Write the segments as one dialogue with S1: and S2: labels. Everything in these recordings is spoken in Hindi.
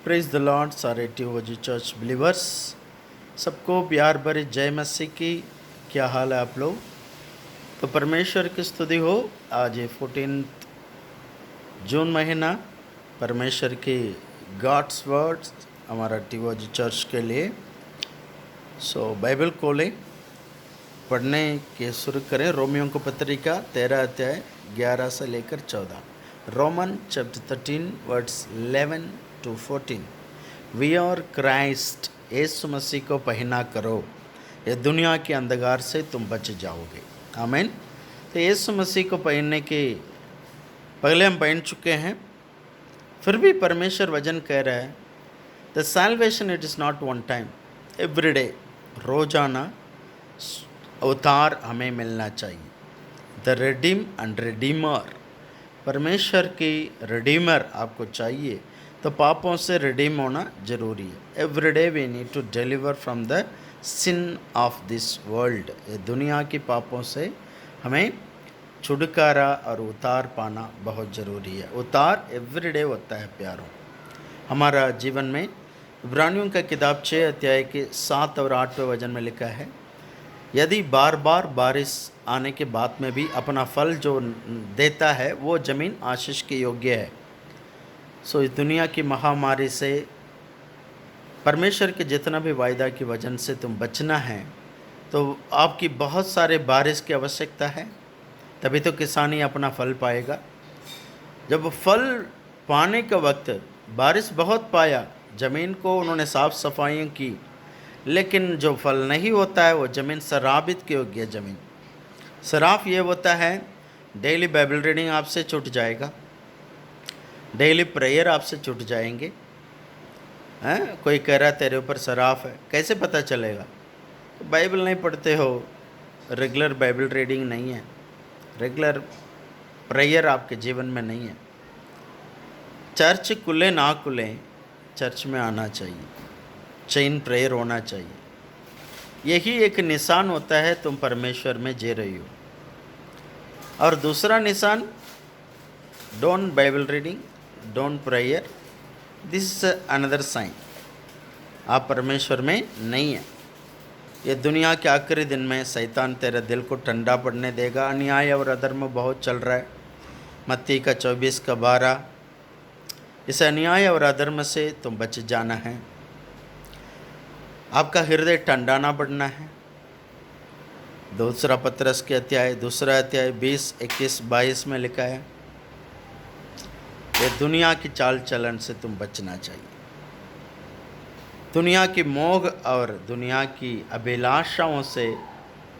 S1: प्रेज द लॉर्ड सारे टीओजी चर्च बिलीवर्स, सबको प्यार भरी जय मसीह की। क्या हाल है आप लोग? तो परमेश्वर की स्तुति हो। आज ये 14 जून महीना परमेश्वर की गॉड्स वर्ड्स हमारा टीओजी चर्च के लिए। बाइबल खोलें, पढ़ने के शुरू करें। रोमियों को पत्रिका 13 अध्याय 11 से लेकर 14। Roman chapter 13 words 11 to 14। We are Christ, Yeshu Masih को पहना करो, ये दुनिया के अंधकार से तुम बच जाओगे। आमीन। तो यीशु मसीह को पहनने के पहले हम पहन चुके हैं, फिर भी परमेश्वर वचन कह रहा है the salvation it is not one time, everyday, रोजाना अवतार हमें मिलना चाहिए। द रिडीम एंड रिडीमर, परमेश्वर की रिडीमर आपको चाहिए, तो पापों से रिडीम होना जरूरी है। Everyday we need to deliver from the sin of this world, ये दुनिया की पापों से हमें छुटकारा और उतार पाना बहुत ज़रूरी है। उतार एवरीडे होता है प्यारों हमारा जीवन में। इब्रानियों का किताब 6 अध्याय के 7 और 8वें वचन में लिखा है, यदि बार बार बारिश आने के बाद में भी अपना फल जो देता है वो ज़मीन आशीष के योग्य है। इस दुनिया की महामारी से, परमेश्वर के जितना भी वायदा की वजह से तुम बचना है, तो आपकी बहुत सारे बारिश की आवश्यकता है, तभी तो किसानी अपना फल पाएगा। जब फल पाने का वक्त बारिश बहुत पाया, ज़मीन को उन्होंने साफ सफाइयाँ की, लेकिन जो फल नहीं होता है वो ज़मीन शराबित की योग्य ज़मीन। शराब ये होता है, डेली बाइबल रीडिंग आपसे छूट जाएगा, डेली प्रेयर आपसे छूट जाएंगे। हैं, कोई कह रहा है तेरे ऊपर शराफ है, कैसे पता चलेगा? तो बाइबल नहीं पढ़ते हो, रेगुलर बाइबल रीडिंग नहीं है, रेगुलर प्रेयर आपके जीवन में नहीं है। चर्च खुले ना खुले, चर्च में आना चाहिए, चेन प्रेयर होना चाहिए। यही एक निशान होता है तुम परमेश्वर में जी रही हो। और दूसरा निशान, don't Bible reading, don't prayer, this is another sign, आप परमेश्वर में नहीं है। ये दुनिया के आखिरी दिन में शैतान तेरे दिल को ठंडा पड़ने देगा। अन्याय और अधर्म बहुत चल रहा है, मत्ती का 24 का 12। इस अन्याय और अधर्म से तुम बच जाना है, आपका हृदय ठंडा ना पड़ना है। दूसरा पत्रस के अध्याय 20 21 22 में लिखा है, ये दुनिया की चाल चलन से तुम बचना चाहिए। दुनिया की मोह और दुनिया की अभिलाषाओं से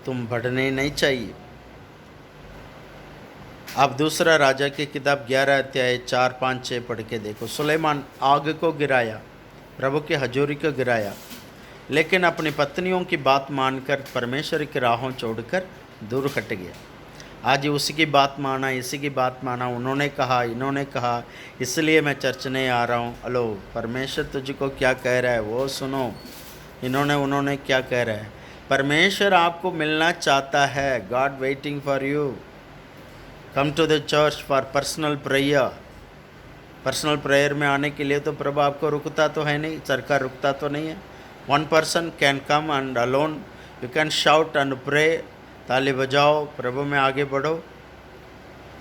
S1: तुम बढ़ने नहीं चाहिए। आप दूसरा राजा की किताब 11 अध्याय 4 5 6 पढ़ के देखो। सुलेमान आग को गिराया, प्रभु की हजूरी को गिराया, लेकिन अपनी पत्नियों की बात मानकर परमेश्वर की राहों छोड़कर दूर हट गया। आज उसी की बात माना, इसी की बात माना, उन्होंने कहा, इन्होंने कहा, इसलिए मैं चर्च नहीं आ रहा हूँ। अलो, परमेश्वर तुझको क्या कह रहा है वो सुनो। इन्होंने उन्होंने क्या कह रहा है? परमेश्वर आपको मिलना चाहता है। God waiting for you. Come to the church for personal prayer. Personal prayer में आने के लिए तो प्रभु आपको रुकता तो है नहीं, सरकार रुकता तो नहीं है। One person can come and alone you can shout and pray, ताली बजाओ, प्रभु में आगे बढ़ो।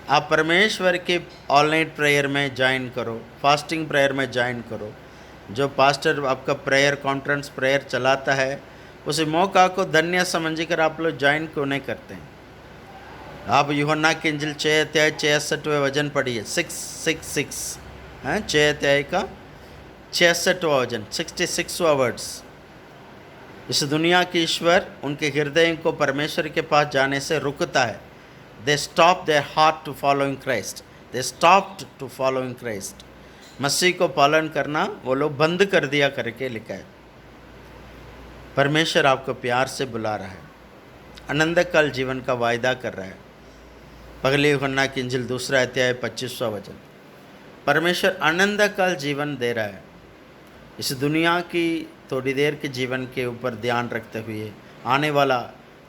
S1: आप परमेश्वर के ऑल नाइट प्रेयर में ज्वाइन करो, फास्टिंग प्रेयर में ज्वाइन करो। जो पास्टर आपका प्रेयर कॉन्फ्रेंस प्रेयर चलाता है, उस मौका को धन्य समझकर आप लोग ज्वाइन क्यों नहीं करते हैं? आप यूहन्ना की इंजिल 6 अध्याय 66वें वचन पढ़िए, 666 हैं, 6 अध्याय का 66वां वचन, 66वां वर्ड्स। इस दुनिया के ईश्वर उनके हृदय को परमेश्वर के पास जाने से रुकता है। They stop their heart to following Christ, they stopped to following Christ. Masih को पालन करना वो लोग बंद कर दिया करके लिखा है। परमेश्वर आपको प्यार से बुला रहा है, आनंद काल जीवन का वायदा कर रहा है। पहले यूहन्ना की इंजिल 2 अध्याय 25वां वचन, परमेश्वर आनंद काल जीवन दे रहा है। इस दुनिया की थोड़ी देर के जीवन के ऊपर ध्यान रखते हुए आने वाला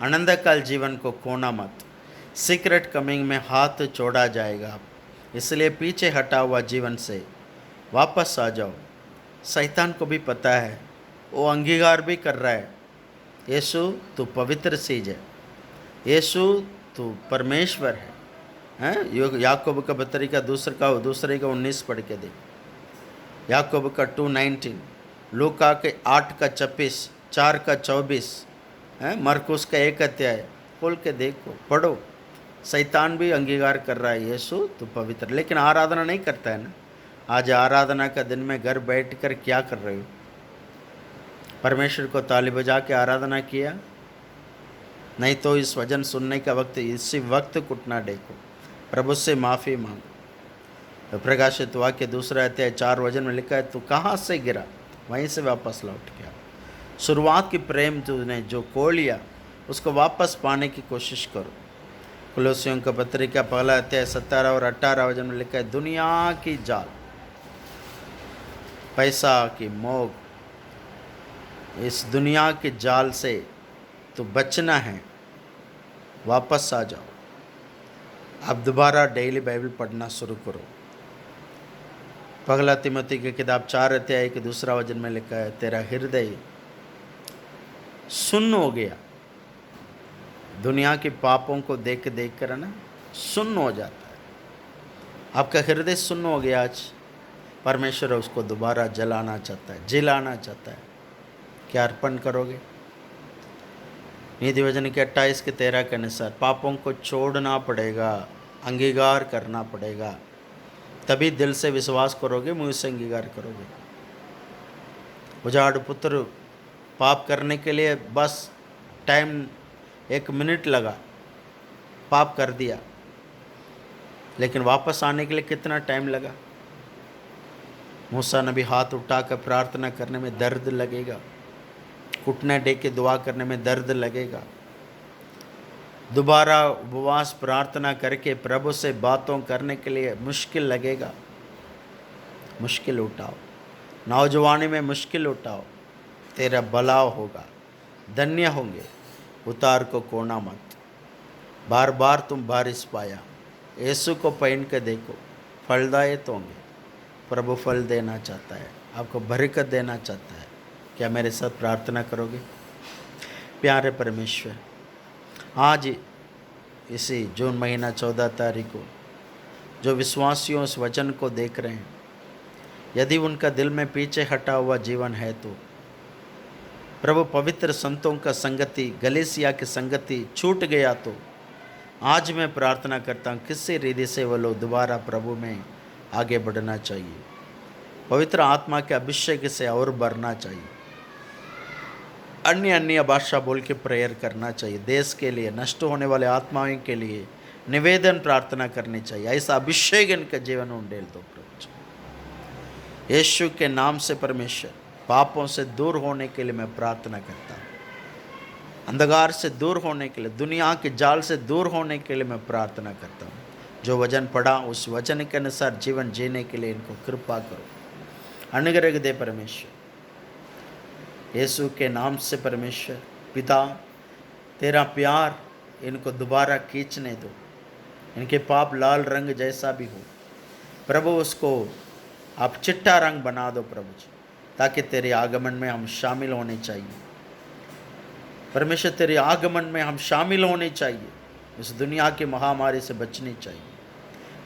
S1: आनंद काल जीवन को खोना मत। सीक्रेट कमिंग में हाथ छोड़ा जाएगा, इसलिए पीछे हटा हुआ जीवन से वापस आ जाओ। शैतान को भी पता है, वो अंगीकार भी कर रहा है, यीशु तू पवित्र चीज है, यीशु तू परमेश्वर है। हैं याकूब का पत्री का दूसरे का 19 पढ़ के देख, याकूब का 2:19, लूका के 8 का 26, 4 का 24, मरकुस का 1 अध्याय खोल के देखो, पढ़ो। शैतान भी अंगीकार कर रहा है यीशु तो पवित्र, लेकिन आराधना नहीं करता है ना। आज आराधना का दिन में घर बैठ कर क्या कर रहे हो? परमेश्वर को ताली बजा के आराधना किया? नहीं तो इस वचन सुनने का वक्त इसी वक्त घुटना टेको, प्रभु से माफ़ी मांगो। प्रकाशित वाक्य 2 अध्याय 4 वचन में लिखा है, तू कहाँ से गिरा वहीं से वापस लौट गया। शुरुआत की प्रेम तूने जो खो लिया उसको वापस पाने की कोशिश करो। कुलोसियों का पत्रिका 1 अध्याय 17 और 18 वचन में लिखा है, दुनिया की जाल, पैसा की मोह, इस दुनिया के जाल से तो बचना है, वापस आ जाओ। अब दोबारा डेली बाइबल पढ़ना शुरू करो। पहला तिमोथी की किताब 4 अध्याय के 2 वचन में लिखा है, तेरा हृदय सुन्न हो गया। दुनिया के पापों को देख देख कर ना सुन्न हो जाता है। आपका हृदय सुन्न हो गया, आज परमेश्वर उसको दोबारा जलाना चाहता है, जिलाना चाहता है। क्या अर्पण करोगे? नीति वचन के 28 के 13 के अनुसार पापों को छोड़ना पड़ेगा, अंगीकार करना पड़ेगा, तभी दिल से विश्वास करोगे, मुँह से अंगीकार करोगे। उजाड़ पुत्र पाप करने के लिए बस टाइम 1 मिनट लगा, पाप कर दिया, लेकिन वापस आने के लिए कितना टाइम लगा? मूसा नबी हाथ उठाकर प्रार्थना करने में दर्द लगेगा, घुटने टेक के दुआ करने में दर्द लगेगा, दोबारा उपवास प्रार्थना करके प्रभु से बातों करने के लिए मुश्किल लगेगा। मुश्किल उठाओ, नौजवानी में मुश्किल उठाओ, तेरा भला होगा, धन्य होंगे। उतार को कोना मत, बार बार तुम बारिश पाया, यीशु को पहन के देखो, फलदायक होंगे। प्रभु फल देना चाहता है, आपको बरकत देना चाहता है। क्या मेरे साथ प्रार्थना करोगे? प्यारे परमेश्वर, आज इसी जून महीना 14 तारीख को जो विश्वासियों इस वचन को देख रहे हैं, यदि उनका दिल में पीछे हटा हुआ जीवन है तो प्रभु पवित्र संतों का संगति, गलीसिया की संगति छूट गया तो आज मैं प्रार्थना करता हूँ किसी रीति से वो लोग दोबारा प्रभु में आगे बढ़ना चाहिए, पवित्र आत्मा के अभिषेक से और बढ़ना चाहिए, अन्य भाषा बोल के प्रेयर करना चाहिए, देश के लिए, नष्ट होने वाले आत्माओं के लिए निवेदन प्रार्थना करनी चाहिए। ऐसा अभिषेक इनका जीवन में उंडेल दो प्रभु जी। यीशु के नाम से परमेश्वर, पापों से दूर होने के लिए मैं प्रार्थना करता हूँ, अंधकार से दूर होने के लिए, दुनिया के जाल से दूर होने के लिए मैं प्रार्थना करता हूँ। जो वचन पढ़ा उस वचन के अनुसार जीवन जीने के लिए इनको कृपा करो, अनुग्रह दे परमेश्वर। यीशु के नाम से परमेश्वर पिता, तेरा प्यार इनको दोबारा खींचने दो, इनके पाप लाल रंग जैसा भी हो प्रभु, उसको आप चिट्टा रंग बना दो प्रभु जी, ताकि तेरे आगमन में हम शामिल होने चाहिए। परमेश्वर, तेरे आगमन में हम शामिल होने चाहिए, इस दुनिया की महामारी से बचनी चाहिए।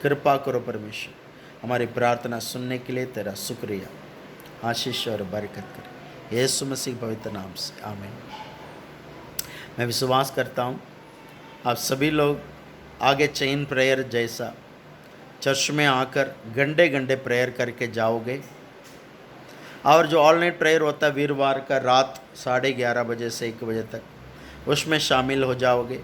S1: कृपा करो परमेश्वर, हमारी प्रार्थना सुनने के लिए तेरा शुक्रिया, आशीष और बरकत करे यीशु मसीह पवित्र नाम से, आमीन। मैं विश्वास करता हूँ आप सभी लोग आगे चेन प्रेयर जैसा चर्च में आकर घंटे घंटे प्रेयर करके जाओगे, और जो ऑल नाइट प्रेयर होता है वीरवार का रात 11:30 बजे से 1 बजे तक, उसमें शामिल हो जाओगे।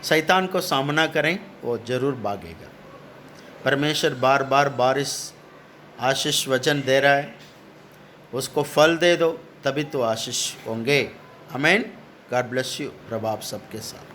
S1: शैतान को सामना करें, वो जरूर भागेगा। परमेश्वर बार बार बारिश आशीष वचन दे रहा है, उसको फल दे दो, तभी तो आशीष होंगे। आमीन। God bless you. प्रभु आप सबके साथ।